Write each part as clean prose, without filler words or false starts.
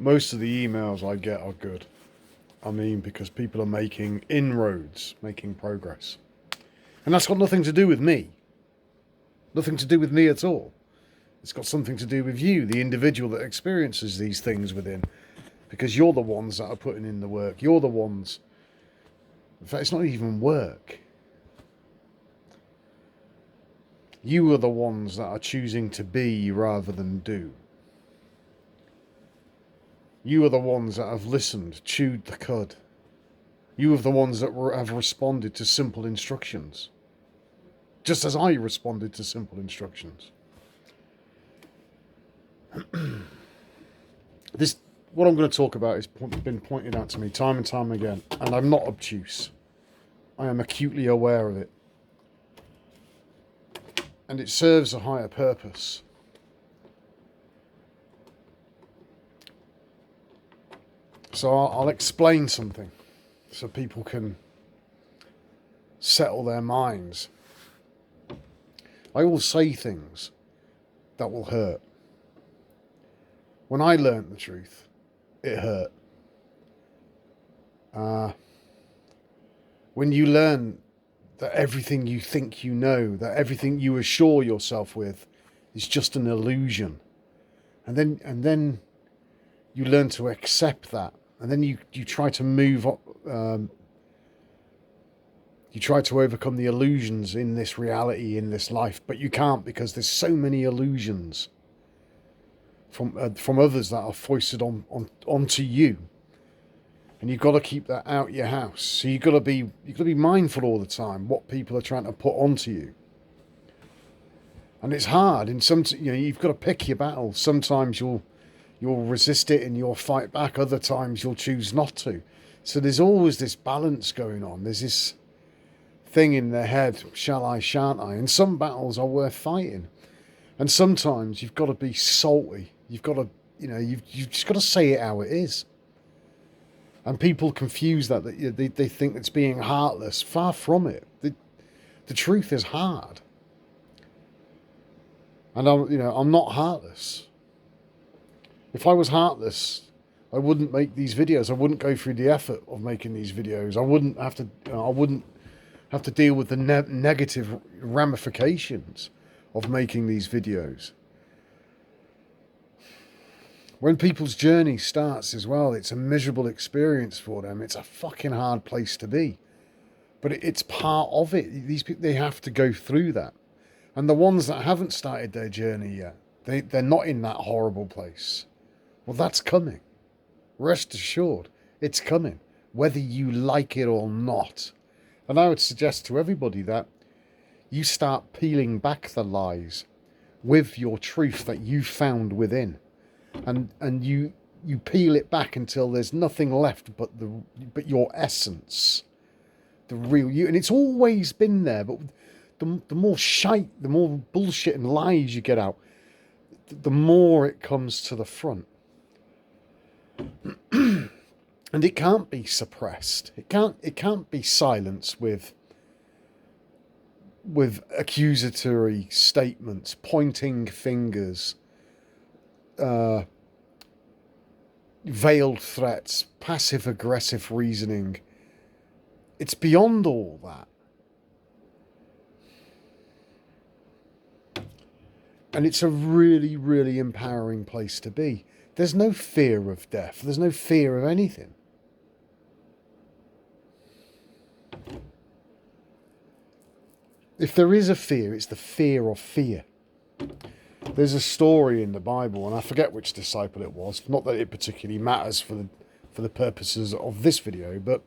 most of the emails I get are good. I mean, because people are making inroads, making progress. And that's got nothing to do with me. Nothing to do with me at all. It's got something to do with you, the individual that experiences these things within. Because you're the ones that are putting in the work. You're the ones. In fact, it's not even work. You are the ones that are choosing to be rather than do. You are the ones that have listened, chewed the cud. You are the ones that have responded to simple instructions. Just as I responded to simple instructions. What I'm going to talk about has been pointed out to me time and time again, and I'm not obtuse. I am acutely aware of it. And it serves a higher purpose. So I'll explain something so people can settle their minds. I will say things that will hurt. When I learnt the truth, it hurt. When you learn that everything you think you know, that everything you assure yourself with is just an illusion, and then you learn to accept that, and then you try to move on. You try to overcome the illusions in this reality, in this life, but you can't, because there's so many illusions from others that are foisted onto you, and you've got to keep that out your house. So you've got to be mindful all the time what people are trying to put onto you, and it's hard. In some, you've got to pick your battles. Sometimes you'll resist it and you'll fight back. Other times you'll choose not to. So there's always this balance going on. There's this thing in their head, shall I, shan't I? And some battles are worth fighting. And sometimes you've got to be salty. You've got to, you've just got to say it how it is. And people confuse that they think it's being heartless. Far from it. The truth is hard. And I'm not heartless. If I was heartless, I wouldn't make these videos. I wouldn't go through the effort of making these videos. I wouldn't have to deal with the negative ramifications of making these videos. When people's journey starts as well, it's a miserable experience for them. It's a fucking hard place to be. But it's part of it. These people, they have to go through that. And the ones that haven't started their journey yet, they're not in that horrible place. Well, that's coming. Rest assured, it's coming, whether you like it or not. And I would suggest to everybody that you start peeling back the lies with your truth that you found within. And you peel it back until there's nothing left but your essence, the real you. And it's always been there, but the more shite, the more bullshit and lies you get out, the more it comes to the front. And it can't be suppressed. It can't be silenced with accusatory statements, pointing fingers, veiled threats, passive aggressive reasoning. It's beyond all that. And it's a really, really empowering place to be. There's no fear of death. There's no fear of anything. If there is a fear, it's the fear of fear. There's a story in the Bible, and I forget which disciple it was. Not that it particularly matters for the purposes of this video, but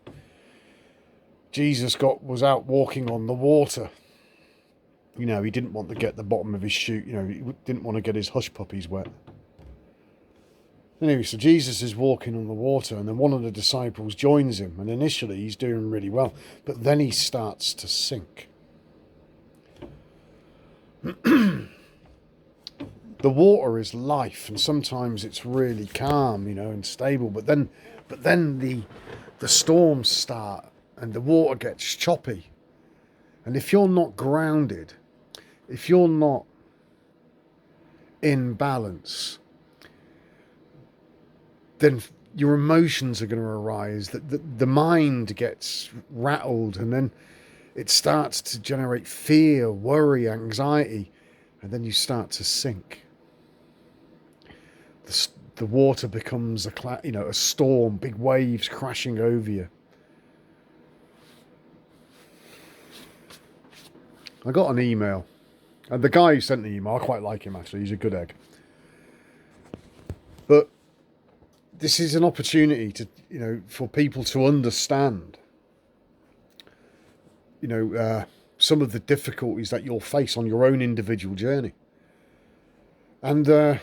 Jesus was out walking on the water. He didn't want to get the bottom of his shoe. He didn't want to get his hush puppies wet. Anyway, so Jesus is walking on the water, and then one of the disciples joins him, and initially he's doing really well, but then he starts to sink. The water is life, and sometimes it's really calm, and stable, but then the storms start and the water gets choppy. And if you're not grounded, if you're not in balance, then your emotions are going to arise, that the mind gets rattled, and then it starts to generate fear, worry, anxiety, and then you start to sink. The water becomes a storm, big waves crashing over you. I got an email, and the guy who sent the email, I quite like him actually, he's a good egg. But this is an opportunity to, for people to understand, some of the difficulties that you'll face on your own individual journey. And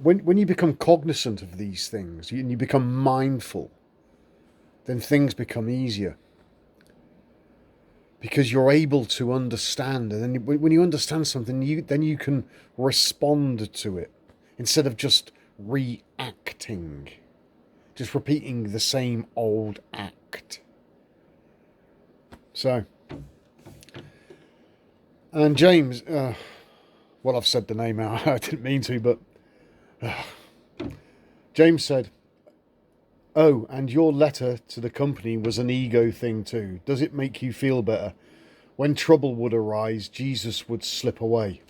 when you become cognizant of these things and you become mindful, then things become easier. Because you're able to understand, and then when you understand something, then you can respond to it instead of just reacting, just repeating the same old act. So, and James, well, I've said the name out. I didn't mean to, but James said, "Oh, and your letter to the company was an ego thing too. Does it make you feel better? When trouble would arise, Jesus would slip away."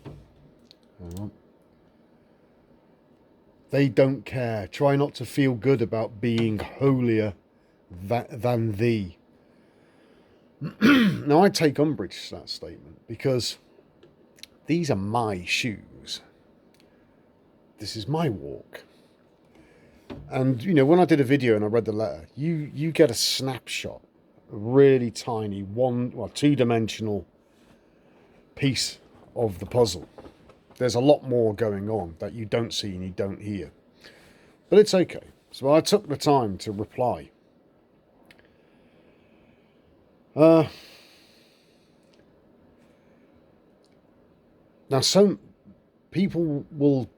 They don't care. Try not to feel good about being holier than thee. Now, I take umbrage to that statement because these are my shoes. This is my walk. And, when I did a video and I read the letter, you get a snapshot, a really tiny, two-dimensional piece of the puzzle. There's a lot more going on that you don't see and you don't hear. But it's okay. So I took the time to reply. Now, some people will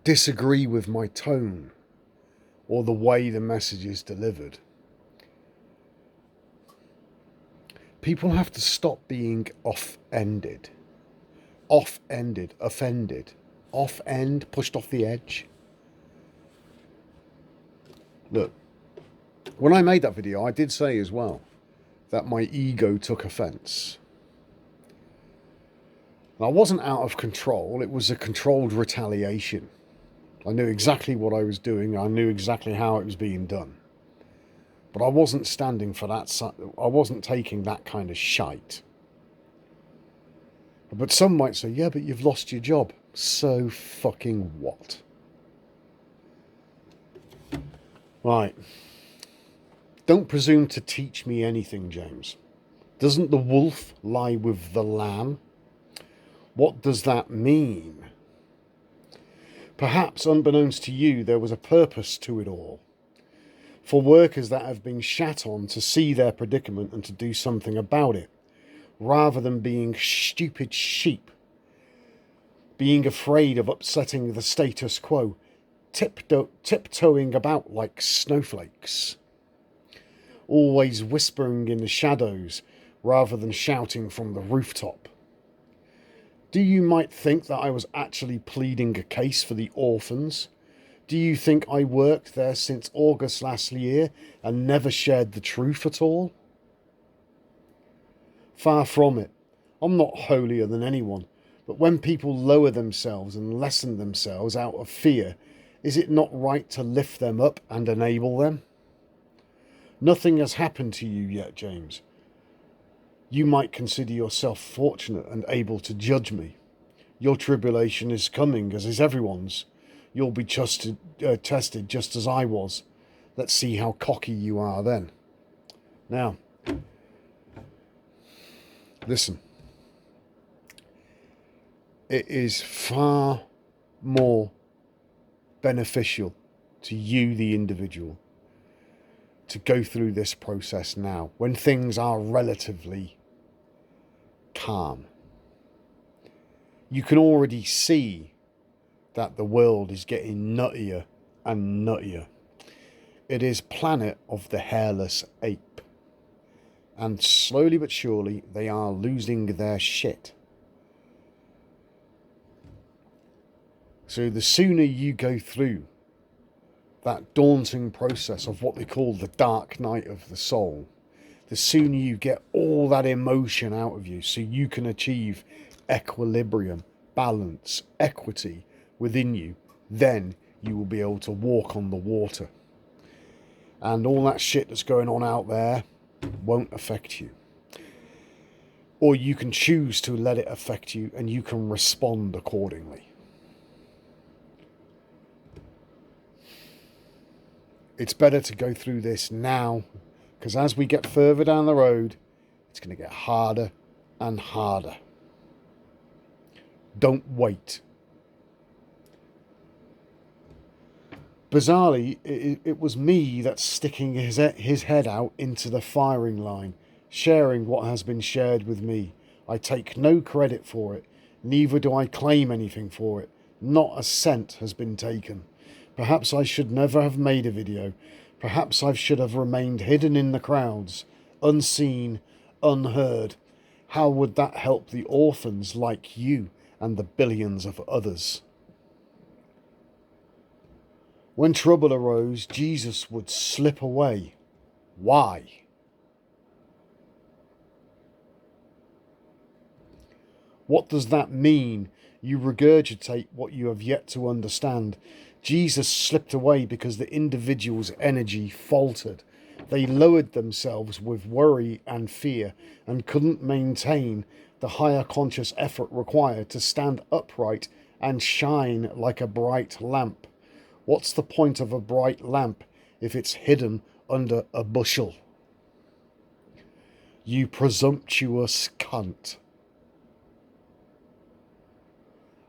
disagree with my tone or the way the message is delivered. People have to stop being offended, offended, off-end, pushed off the edge. Look, when I made that video, I did say as well that my ego took offence. And I wasn't out of control, it was a controlled retaliation. I knew exactly what I was doing, I knew exactly how it was being done. But I wasn't standing for that, I wasn't taking that kind of shite. But some might say, yeah, but you've lost your job. So fucking what? Right. Don't presume to teach me anything, James. Doesn't the wolf lie with the lamb? What does that mean? Perhaps, unbeknownst to you, there was a purpose to it all. For workers that have been shat on to see their predicament and to do something about it, rather than being stupid sheep, being afraid of upsetting the status quo, tiptoeing about like snowflakes, always whispering in the shadows rather than shouting from the rooftop. Do you might think that I was actually pleading a case for the orphans? Do you think I worked there since August last year and never shared the truth at all? Far from it. I'm not holier than anyone, but when people lower themselves and lessen themselves out of fear, is it not right to lift them up and enable them? Nothing has happened to you yet, James. You might consider yourself fortunate and able to judge me. Your tribulation is coming, as is everyone's. You'll be tested just as I was. Let's see how cocky you are then. Now, listen. It is far more beneficial to you, the individual, to go through this process now, when things are relatively calm. You can already see that the world is getting nuttier and nuttier. It is planet of the hairless ape. And slowly but surely, they are losing their shit. So the sooner you go through that daunting process of what they call the dark night of the soul, the sooner you get all that emotion out of you so you can achieve equilibrium, balance, equity within you, then you will be able to walk on the water. And all that shit that's going on out there won't affect you. Or you can choose to let it affect you and you can respond accordingly. It's better to go through this now, because as we get further down the road, it's going to get harder and harder. Don't wait. Bizarrely, it was me that's sticking his head out into the firing line, sharing what has been shared with me. I take no credit for it, neither do I claim anything for it. Not a cent has been taken. Perhaps I should never have made a video. Perhaps I should have remained hidden in the crowds, unseen, unheard. How would that help the orphans like you and the billions of others? When trouble arose, Jesus would slip away. Why? What does that mean? You regurgitate what you have yet to understand. Jesus slipped away because the individual's energy faltered. They lowered themselves with worry and fear and couldn't maintain the higher conscious effort required to stand upright and shine like a bright lamp. What's the point of a bright lamp if it's hidden under a bushel? You presumptuous cunt.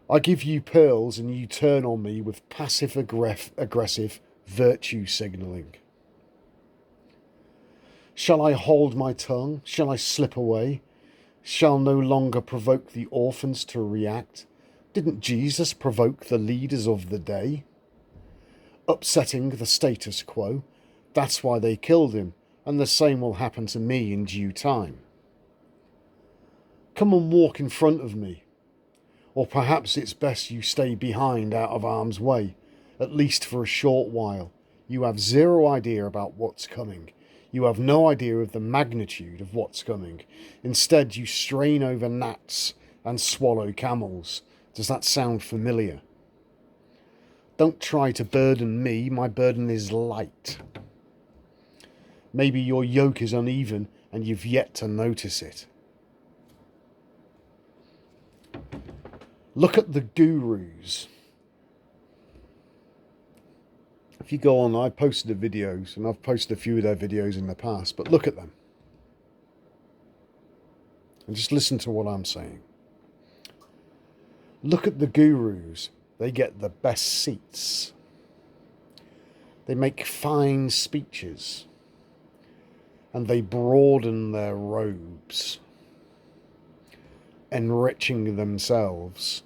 I give you pearls and you turn on me with passive-aggressive virtue signalling. Shall I hold my tongue? Shall I slip away? Shall no longer provoke the orphans to react? Didn't Jesus provoke the leaders of the day? Upsetting the status quo. That's why they killed him, and the same will happen to me in due time. Come and walk in front of me. Or perhaps it's best you stay behind out of harm's way, at least for a short while. You have zero idea about what's coming. You have no idea of the magnitude of what's coming. Instead, you strain over gnats and swallow camels. Does that sound familiar? Don't try to burden me. My burden is light. Maybe your yoke is uneven and you've yet to notice it. Look at the gurus. If you go on, I posted the videos, and I've posted a few of their videos in the past, but look at them. And just listen to what I'm saying. Look at the gurus. They get the best seats. They make fine speeches. And they broaden their robes, enriching themselves,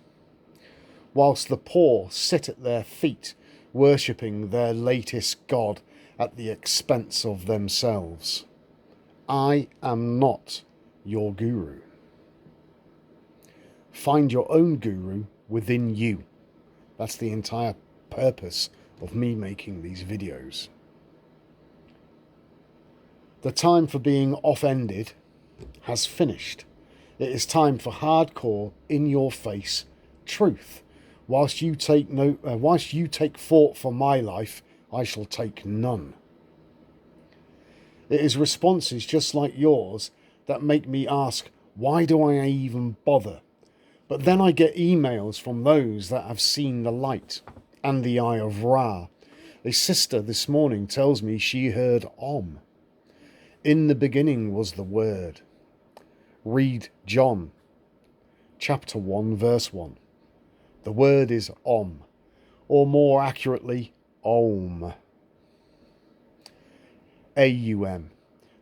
whilst the poor sit at their feet, worshipping their latest god at the expense of themselves. I am not your guru. Find your own guru within you. That's the entire purpose of me making these videos. The time for being off-ended has finished. It is time for hardcore, in-your-face truth. Whilst you take thought for my life, I shall take none. It is responses just like yours that make me ask, why do I even bother? But then I get emails from those that have seen the light and the eye of Ra. A sister this morning tells me she heard Om. In the beginning was the Word. Read John, chapter 1, verse 1. The word is Om, or more accurately, Om. A-U-M.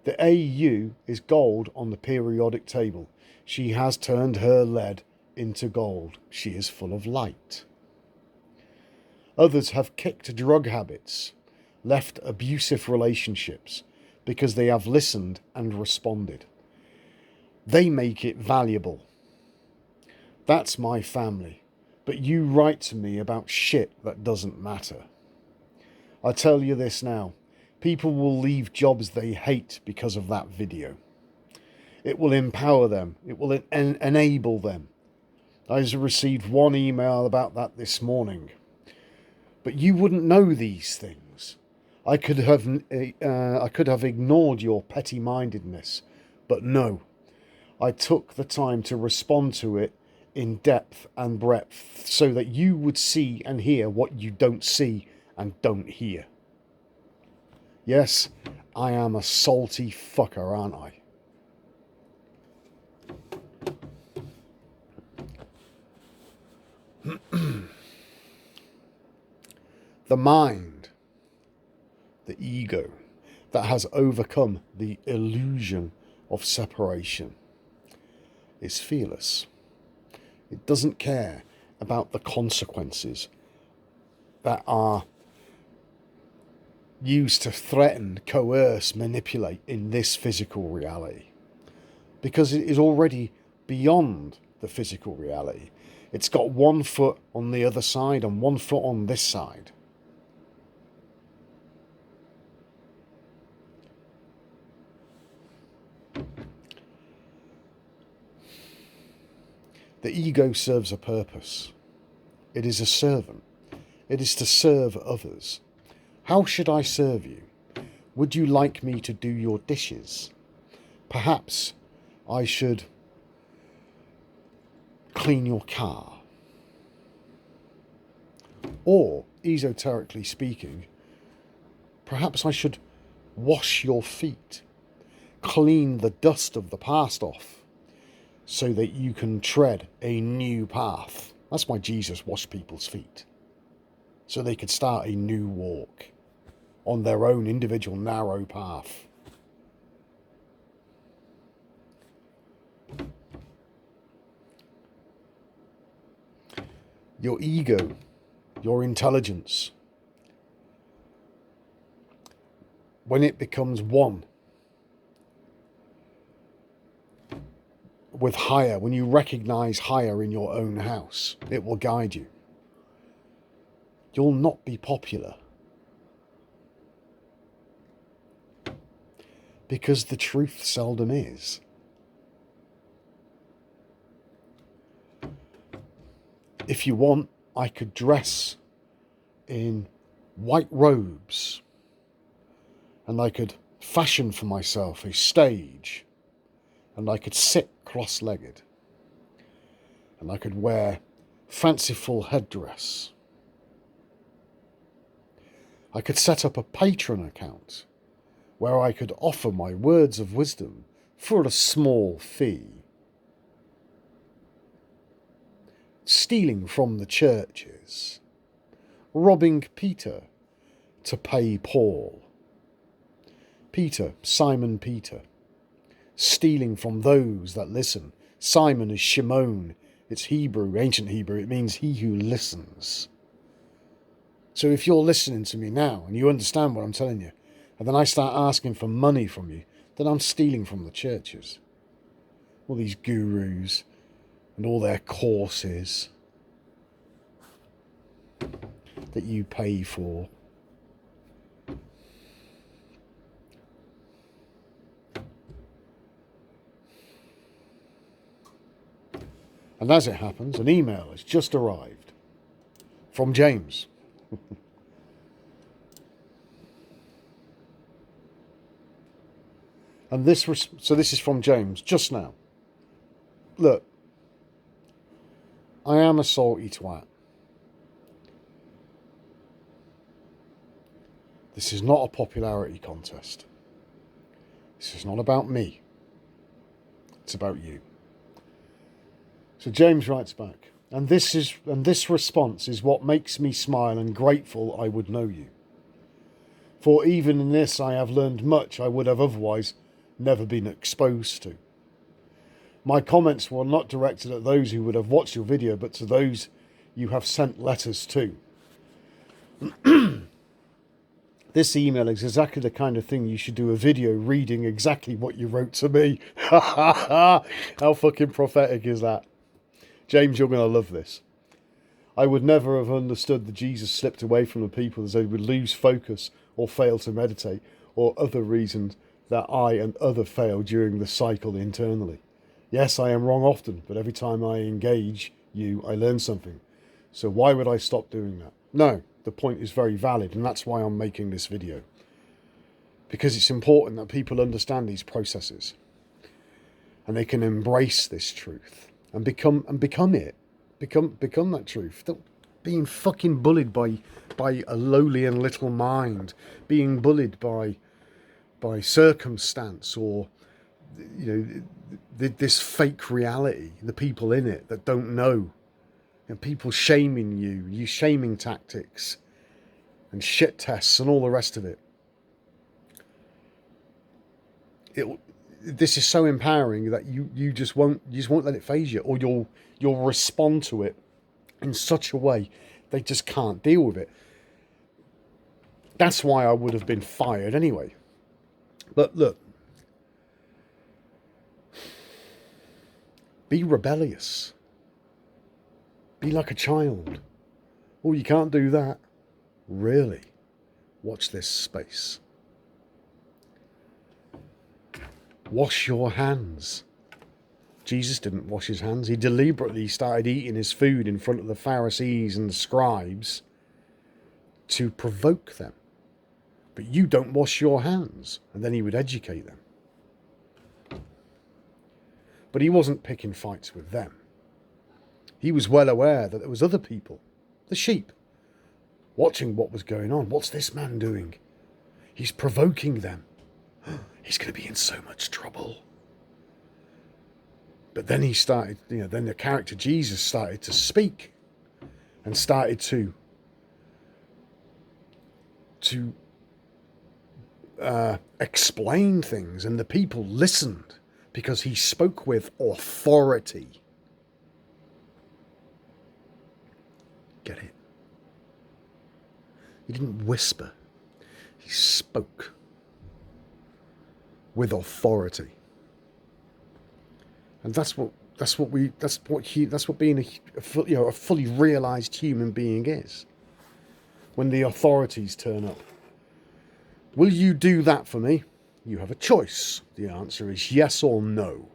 The A-U is gold on the periodic table. She has turned her lead into gold. She is full of light. Others have kicked drug habits, left abusive relationships, because they have listened and responded. They make it valuable. That's my family. But you write to me about shit that doesn't matter. I tell you this now. People will leave jobs they hate because of that video. It will empower them. It will enable them. I just received one email about that this morning. But you wouldn't know these things. I could have ignored your petty-mindedness. But no. I took the time to respond to it in depth and breadth so that you would see and hear what you don't see and don't hear. Yes, I am a salty fucker, aren't I? The mind, the ego, that has overcome the illusion of separation is fearless. It doesn't care about the consequences that are used to threaten, coerce, manipulate in this physical reality. Because it is already beyond the physical reality. It's got one foot on the other side and one foot on this side. The ego serves a purpose. It is a servant. It is to serve others. How should I serve you? Would you like me to do your dishes? Perhaps I should clean your car. Or, esoterically speaking, perhaps I should wash your feet, clean the dust of the past off, so that you can tread a new path. That's why Jesus washed people's feet. So they could start a new walk on their own individual narrow path. Your ego, your intelligence, when it becomes one with higher, when you recognize higher in your own house, it will guide you. You'll not be popular. Because the truth seldom is. If you want, I could dress in white robes and I could fashion for myself a stage and I could sit cross-legged and I could wear fanciful headdress. I could set up a Patreon account where I could offer my words of wisdom for a small fee. Stealing from the churches, robbing Peter to pay Paul. Peter, Simon Peter, stealing from those that listen. Simon is Shimon. It's Hebrew, ancient Hebrew. It means he who listens. So if you're listening to me now and you understand what I'm telling you, and then I start asking for money from you, then I'm stealing from the churches. All these gurus and all their courses that you pay for. And as it happens, an email has just arrived from James. And this is from James just now. Look, I am a salty twat. This is not a popularity contest. This is not about me. It's about you. So James writes back, and this response is what makes me smile and grateful I would know you. For even in this I have learned much I would have otherwise never been exposed to. My comments were not directed at those who would have watched your video, but to those you have sent letters to. This email is exactly the kind of thing you should do a video reading exactly what you wrote to me. How fucking prophetic is that? James, you're going to love this. I would never have understood that Jesus slipped away from the people as they would lose focus or fail to meditate, or other reasons that I and other fail during the cycle internally. Yes, I am wrong often, but every time I engage you, I learn something. So why would I stop doing that? No, the point is very valid, and that's why I'm making this video. Because it's important that people understand these processes and they can embrace this truth and become it. Become that truth. Don't being fucking bullied by a lowly and little mind, being bullied by circumstance, or this fake reality, the people in it that don't know, and people shaming you shaming tactics and shit tests and all the rest of it. This is so empowering that you just won't let it phase you, or you'll respond to it in such a way they just can't deal with it. That's why I would have been fired anyway. But look, be rebellious. Be like a child. Oh, you can't do that. Really? Watch this space. Wash your hands. Jesus didn't wash his hands. He deliberately started eating his food in front of the Pharisees and the scribes to provoke them. But you don't wash your hands. And then he would educate them. But he wasn't picking fights with them. He was well aware that there was other people, the sheep, watching what was going on. What's this man doing? He's provoking them. He's going to be in so much trouble. But then he started, then the character Jesus started to speak and started to explain things, and the people listened because he spoke with authority. Get it? He didn't whisper. He spoke with authority. And that's what being a fully realized human being is. When the authorities turn up. Will you do that for me? You have a choice. The answer is yes or no.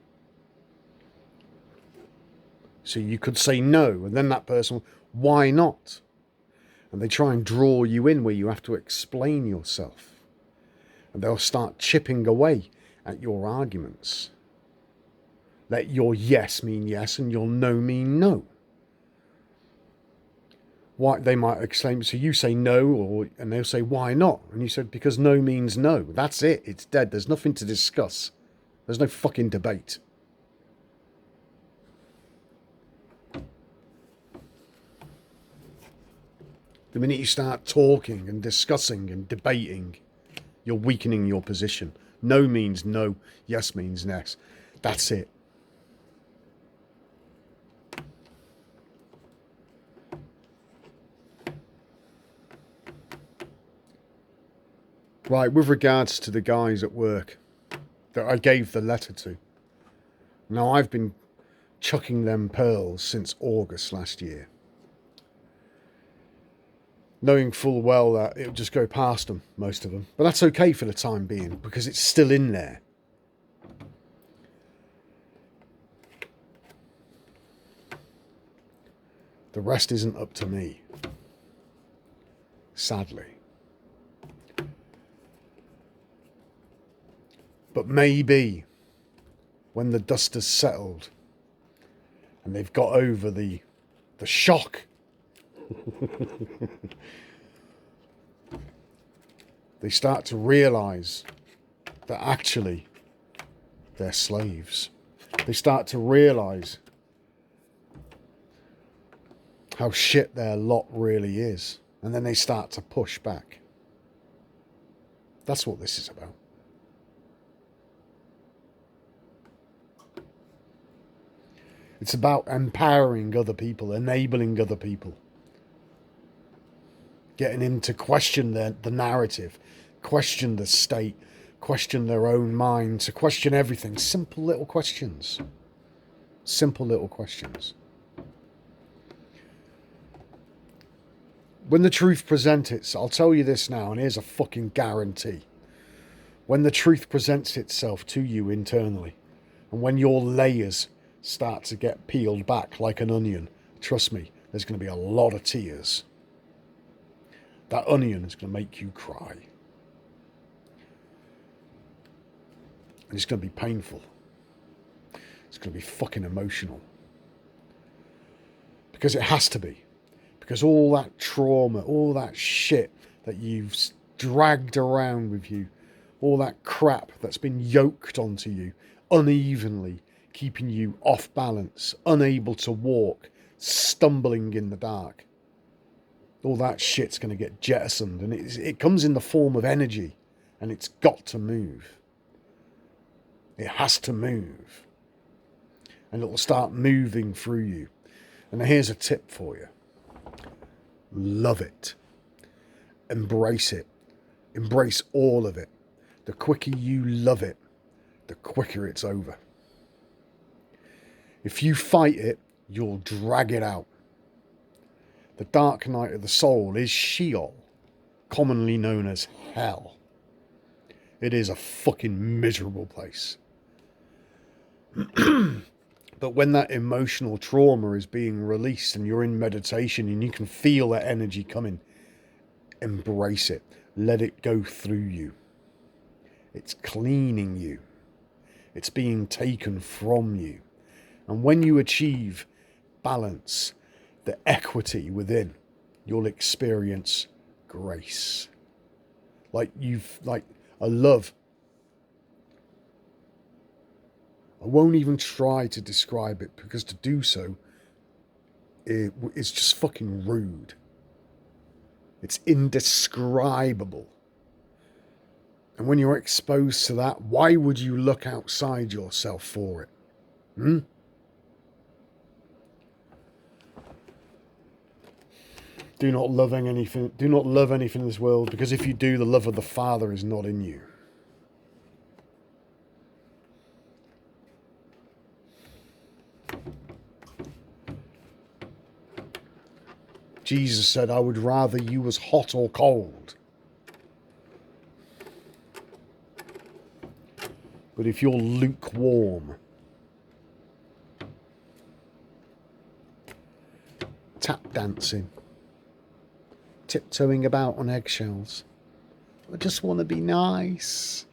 So you could say no, and then that person, why not? And they try and draw you in where you have to explain yourself. And they'll start chipping away at your arguments. Let your yes mean yes and your no mean no. Why, they might exclaim, so you say no, and they'll say, why not? And you said, because no means no. That's it. It's dead. There's nothing to discuss. There's no fucking debate. The minute you start talking and discussing and debating, you're weakening your position. No means no. Yes means yes. That's it. Right, with regards to the guys at work that I gave the letter to. Now, I've been chucking them pearls since August last year. Knowing full well that it'll just go past them, most of them. But that's okay for the time being, because it's still in there. The rest isn't up to me. Sadly. But maybe when the dust has settled and they've got over the shock, they start to realise that actually they're slaves. They start to realise how shit their lot really is. And then they start to push back. That's what this is about. It's about empowering other people, enabling other people. Getting them to question the narrative, question the state, question their own mind, to question everything. Simple little questions. Simple little questions. When the truth presents itself, I'll tell you this now, and here's a fucking guarantee. When the truth presents itself to you internally, and when your layers start to get peeled back like an onion, trust me, there's going to be a lot of tears. That onion is going to make you cry. And it's going to be painful. It's going to be fucking emotional. Because it has to be. Because all that trauma, all that shit that you've dragged around with you, all that crap that's been yoked onto you unevenly, keeping you off balance, unable to walk, stumbling in the dark. All that shit's going to get jettisoned, and it comes in the form of energy, and it's got to move. It has to move. And it'll start moving through you. And here's a tip for you. Love it. Embrace it. Embrace all of it. The quicker you love it, the quicker it's over. If you fight it, you'll drag it out. The dark night of the soul is Sheol, commonly known as hell. It is a fucking miserable place. But when that emotional trauma is being released and you're in meditation and you can feel that energy coming, embrace it. Let it go through you. It's cleaning you. It's being taken from you. And when you achieve balance, the equity within, you'll experience grace. Like a love. I won't even try to describe it, because to do so is just fucking rude. It's indescribable. And when you're exposed to that, why would you look outside yourself for it? Do not love anything. Do not love anything in this world, because if you do, the love of the Father is not in you. Jesus said, I would rather you was hot or cold. But if you're lukewarm, tap dancing, tiptoeing about on eggshells, I just want to be nice.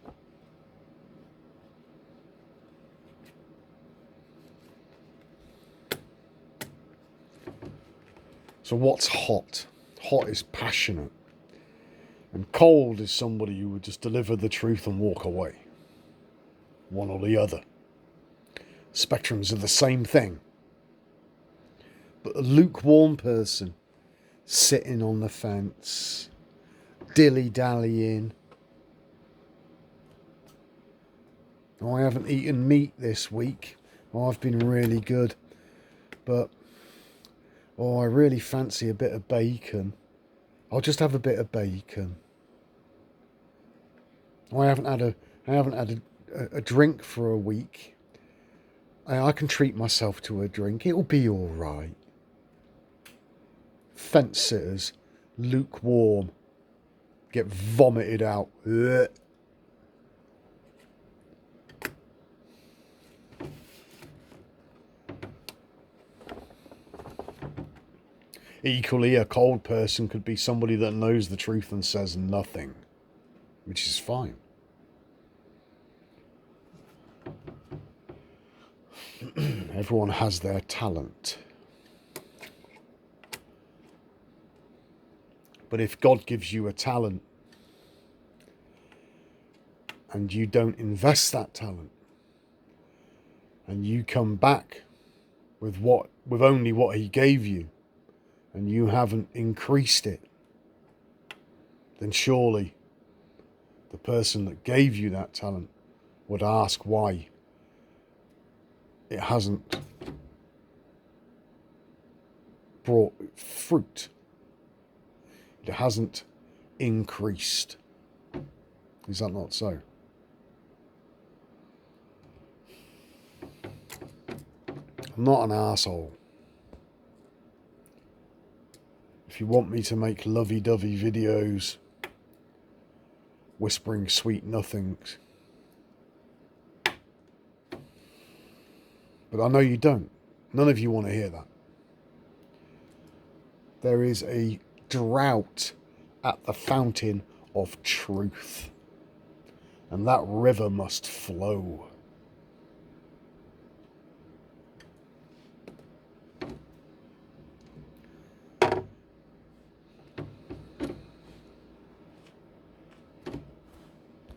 So what's hot? Hot is passionate. And cold is somebody who would just deliver the truth and walk away. One or the other. Spectrums are the same thing. But a lukewarm person, sitting on the fence, dilly-dallying. Oh, I haven't eaten meat this week. Oh, I've been really good. But oh, I really fancy a bit of bacon. I'll just have a bit of bacon. Oh, I haven't had a drink for a week. I can treat myself to a drink. It'll be all right. Fence sitters, lukewarm, get vomited out. Ugh. Equally, a cold person could be somebody that knows the truth and says nothing, which is fine. Everyone has their talent. But if God gives you a talent and you don't invest that talent, and you come back with only what he gave you, and you haven't increased it, then surely the person that gave you that talent would ask why it hasn't brought fruit. It hasn't increased. Is that not so? I'm not an arsehole. if you want me to make lovey-dovey videos, whispering sweet nothings. But I know you don't. None of you want to hear that. There is a drought at the fountain of truth, and that river must flow.